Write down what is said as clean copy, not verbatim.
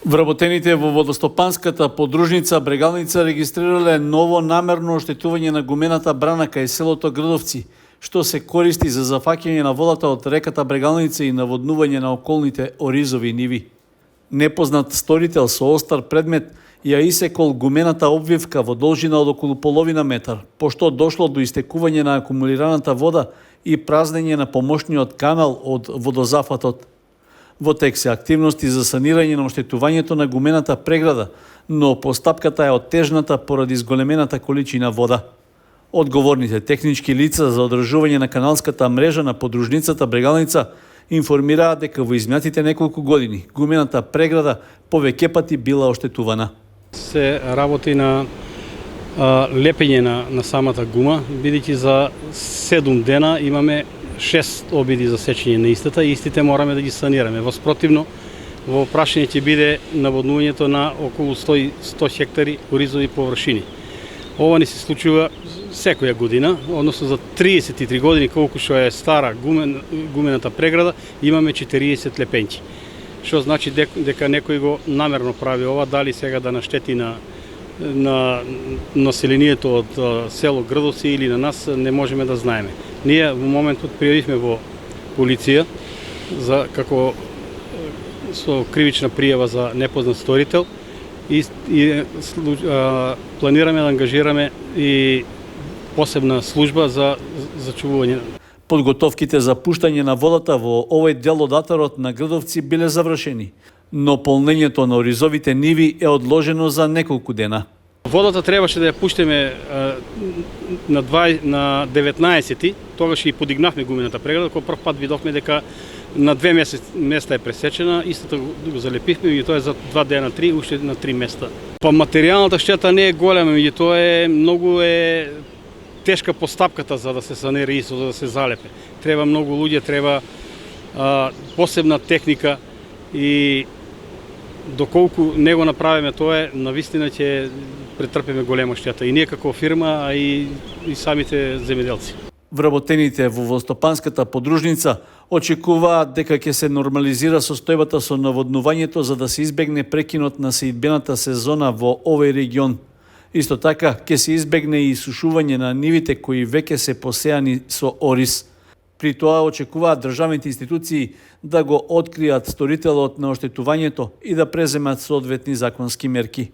Вработените во водостопанската подружница Брегалница регистрирале ново намерно оштетување на гумената брана кај селото Грдовци, што се користи за зафаќање на водата од реката Брегалница и наводнување на околните оризови ниви. Непознат сторител со остар предмет ја исекол гумената обвивка во должина од околу половина метар, пошто дошло до истекување на акумулираната вода и празнење на помошниот канал од водозафатот. Во тек се активности за санирање на оштетувањето на гумената преграда, но постапката е оттежната поради зголемената количина вода. Одговорните технички лица за одржување на каналската мрежа на подружницата Брегалница информираат дека во изминатите неколку години гумената преграда повеќе пати била оштетувана. Се работи на лепење на самата гума, бидејќи за 7 дена имаме 6 обиди за сечење на истата и истите мораме да ги санираме. Воспротивно, во прашање ќе биде наводнувањето на околу 100 хектари оризови површини. Ова ни се случува секоја година, односно за 33 години колку што е стара гумената преграда, имаме 40 лепенки. Што значи дека некој го намерно прави ова, дали сега да наштети на населението од село Грдовци или на нас, не можеме да знаеме. Ние во моментот пријавивме во полиција како со кривична пријава за непознат сторител и планираме да ангажираме и посебна служба за зачувување. Подготовките за пуштање на водата во овој дел од атарот на Грдовци биле завршени, но полнењето на оризовите ниви е одложено за неколку дена. Водата требаше да ја пуштиме на 19-ти, тогаш и подигнавме гумената преграда, кога прв пат видовме дека на 2 места е пресечена, истата го залепивме и тоа е за 2 дена, 3, уште на 3 места. Па материјалната штета не е голема, меѓутоа е многу тешка постапката за да се санира и за да се залепе. Треба многу луѓе, треба посебна техника и доколку не го направиме тоа, навистина ќе претрпиме голема штета и ние како фирма, а и самите земјоделци. Вработените во водостопанската подружница очекуваат дека ќе се нормализира состојбата со наводнувањето за да се избегне прекинот на сеидбената сезона во овој регион. Исто така, ќе се избегне и исушување на нивите кои веќе се посеани со ориз. При тоа очекуваат државните институции да го откријат сторителот на оштетувањето и да преземат соодветни законски мерки.